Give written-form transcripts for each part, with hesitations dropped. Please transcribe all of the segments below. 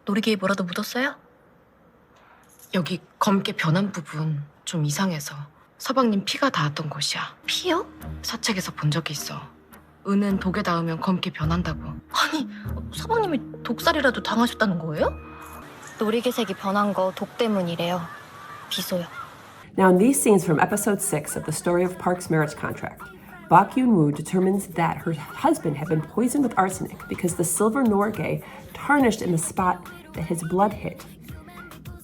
놀이기에 뭐라도 묻었어요? 여기 검게 변한 부분 좀 이상해서 서방님 피가 닿았던 곳이야. 피요? 사책에서 본 적이 있어. 은은 독에 닿으면 검게 변한다고. 아니, 서방님이 독살이라도 당하셨다는 거예요? 놀이기색이 변한 거 독 때문이래요. 비소요. Now, in these scenes from episode 6 of the story of Park's marriage contract, Bak Yoon-woo determines that her husband had been poisoned with arsenic because the silver norgay tarnished in the spot that his blood hit.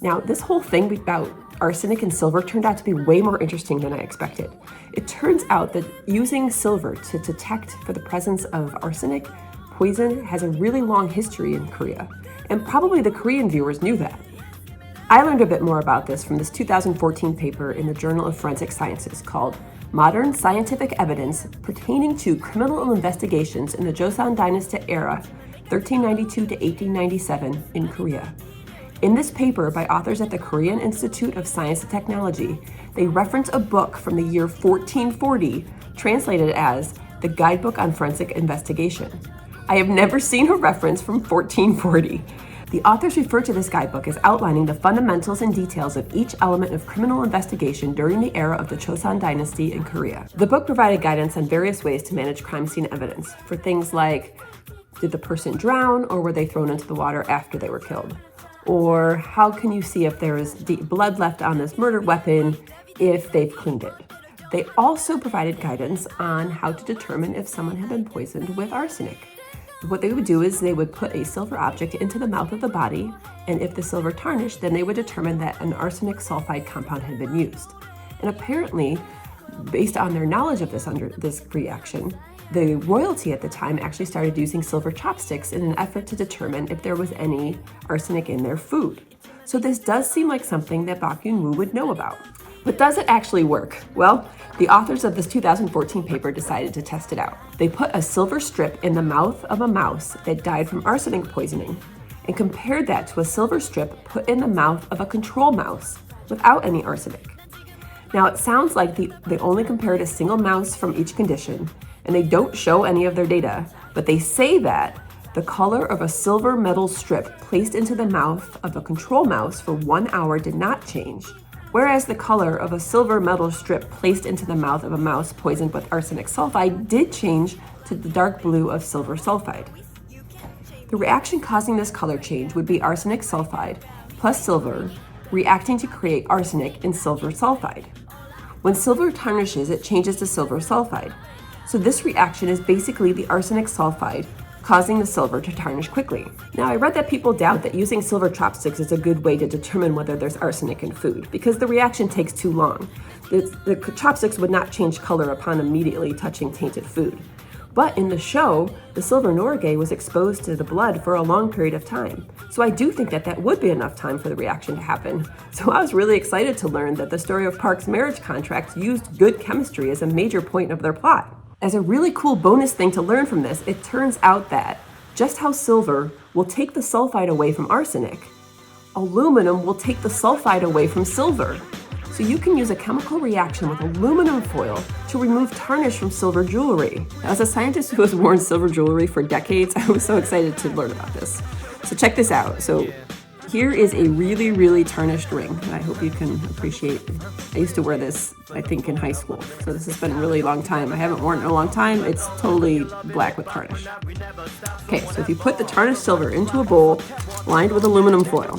Now, this whole thing about arsenic and silver turned out to be way more interesting than I expected. It turns out that using silver to detect for the presence of arsenic poison has a really long history in Korea, and probably the Korean viewers knew that. I learned a bit more about this from this 2014 paper in the Journal of Forensic Sciences called Modern Scientific Evidence Pertaining to Criminal Investigations in the Chosun dynasty era, 1392 to 1897 in Korea. In this paper by authors at the Korean Institute of Science and Technology, they reference a book from the year 1440, translated as The Guidebook on Forensic Investigation. I have never seen a reference from 1440. The authors refer to this guidebook as outlining the fundamentals and details of each element of criminal investigation during the era of the Chosun dynasty in Korea. The book provided guidance on various ways to manage crime scene evidence for things like, did the person drown or were they thrown into the water after they were killed? Or how can you see if there is blood left on this murder weapon if they've cleaned it? They also provided guidance on how to determine if someone had been poisoned with arsenic. What they would do is they would put a silver object into the mouth of the body, and if the silver tarnished, then they would determine that an arsenic sulfide compound had been used. And apparently, based on their knowledge of this reaction, the royalty at the time actually started using silver chopsticks in an effort to determine if there was any arsenic in their food. So this does seem like something that Bak Yoon-woo would know about. But does it actually work? Well, the authors of this 2014 paper decided to test it out. They put a silver strip in the mouth of a mouse that died from arsenic poisoning and compared that to a silver strip put in the mouth of a control mouse without any arsenic. Now, it sounds like they only compared a single mouse from each condition, and they don't show any of their data, but they say that the color of a silver metal strip placed into the mouth of a control mouse for 1 hour did not change, whereas the color of a silver metal strip placed into the mouth of a mouse poisoned with arsenic sulfide did change to the dark blue of silver sulfide. The reaction causing this color change would be arsenic sulfide plus silver reacting to create arsenic and silver sulfide. When silver tarnishes, it changes to silver sulfide. So this reaction is basically the arsenic sulfide causing the silver to tarnish quickly. Now, I read that people doubt that using silver chopsticks is a good way to determine whether there's arsenic in food because the reaction takes too long. The chopsticks would not change color upon immediately touching tainted food. But in the show, the silver norgay was exposed to the blood for a long period of time. So I do think that would be enough time for the reaction to happen. So I was really excited to learn that the story of Park's marriage contract used good chemistry as a major point of their plot. As a really cool bonus thing to learn from this, it turns out that just how silver will take the sulfide away from arsenic, aluminum will take the sulfide away from silver. So you can use a chemical reaction with aluminum foil to remove tarnish from silver jewelry. As a scientist who has worn silver jewelry for decades, I was so excited to learn about this. So check this out. So here is a really, really tarnished ring that I hope you can appreciate. I used to wear this, I think, in high school. So this has been a really long time. I haven't worn it in a long time. It's totally black with tarnish. Okay, so if you put the tarnished silver into a bowl lined with aluminum foil,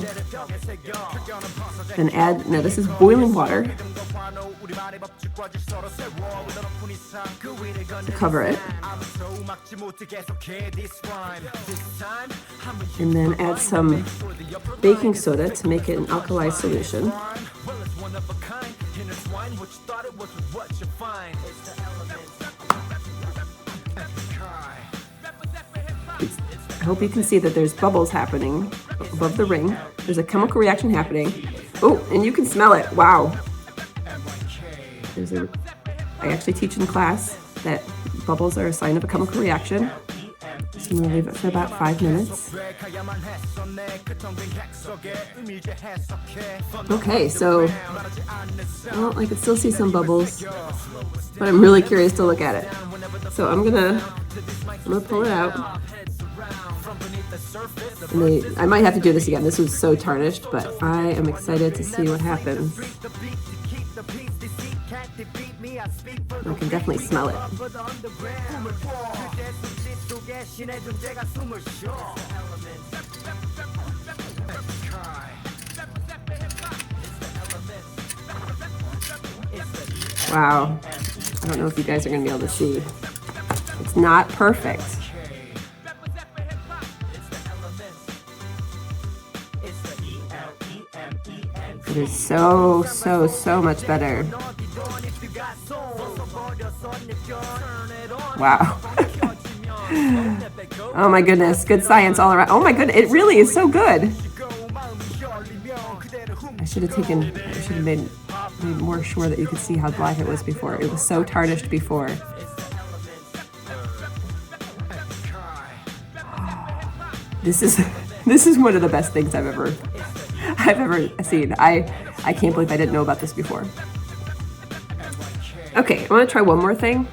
then add, now this is boiling water, to cover it. And then add some baking soda to make it an alkali solution. I hope you can see that there's bubbles happening above the ring. There's a chemical reaction happening. Oh, and you can smell it. Wow. I actually teach in class that bubbles are a sign of a chemical reaction. So I'm going to leave it for about 5 minutes. Okay, so well, I can still see some bubbles, but I'm really curious to look at it. So I'm gonna pull it out. And I might have to do this again. This was so tarnished, but I am excited to see what happens. I can definitely smell it. Wow. I don't know if you guys are going to be able to see. It's not perfect. It is so, so, so much better. Wow. Oh my goodness, good science all around. Oh my goodness, it really is so good. I should have made more sure that you could see how black it was before. It was so tarnished before. This is one of the best things I've ever seen. I can't believe I didn't know about this before. Okay, I want to try one more thing.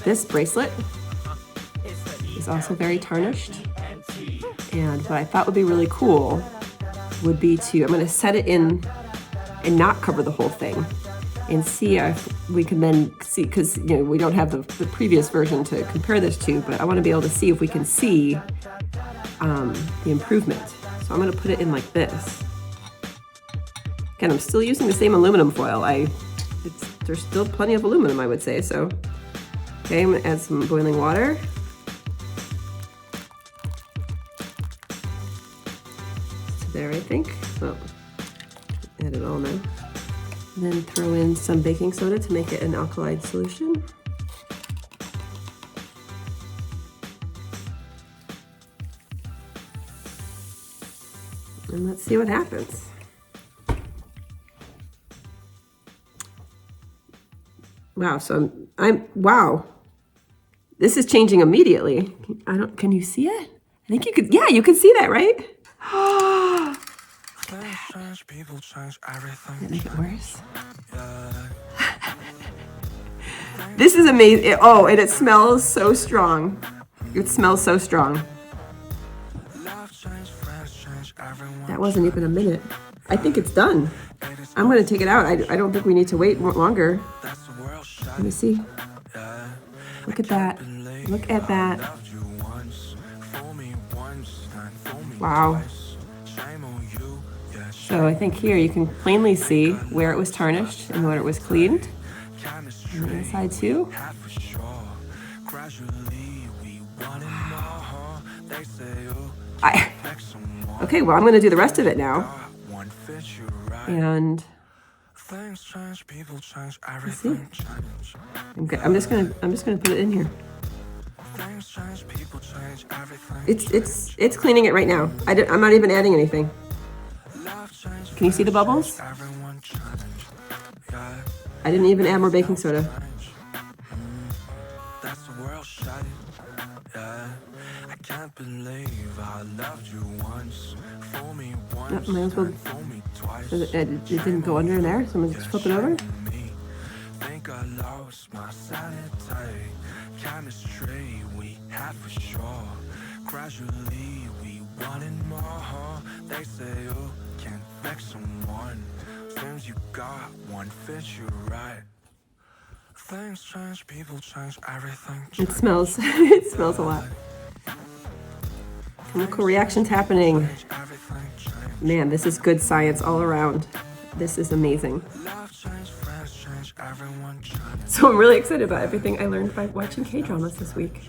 This bracelet is also very tarnished. And what I thought would be really cool would be I'm going to set it in and not cover the whole thing and see if we can then see, because we don't have the previous version to compare this to, but I want to be able to see if we can see the improvement. So I'm going to put it in like this. Again, I'm still using the same aluminum foil. There's still plenty of aluminum, I would say. So, okay, I'm going to add some boiling water. There, I think. So, add it all now. And then throw in some baking soda to make it an alkaline solution. And let's see what happens. Wow, so wow. This is changing immediately. Can you see it? I think you could, yeah, you can see that, right? Look at that. Did it make it worse? This is amazing. Oh, and it smells so strong. It smells so strong. That wasn't even a minute. I think it's done. I'm going to take it out. I don't think we need to wait longer. Let me see. Look at that. Look at that. Wow. So I think here you can plainly see where it was tarnished and where it was cleaned. And the inside too. Okay, well, I'm going to do the rest of it now. And let's see. I'm just gonna put it in here. It's cleaning it right now. I'm not even adding anything. Can you see the bubbles? I didn't even add more baking soda. Can't believe I loved you once. For me once. Might as well. It didn't go under in there, so I'm gonna just flip it over. Think I lost my sanity. Chemistry we had for sure. Gradually we wanted more. They say you can't fix someone. Seems you got one fit you right. Things change, people change, everything change. It smells. It smells a lot. Chemical reactions happening. Man, this is good science all around. This is amazing. So I'm really excited about everything I learned by watching K-dramas this week.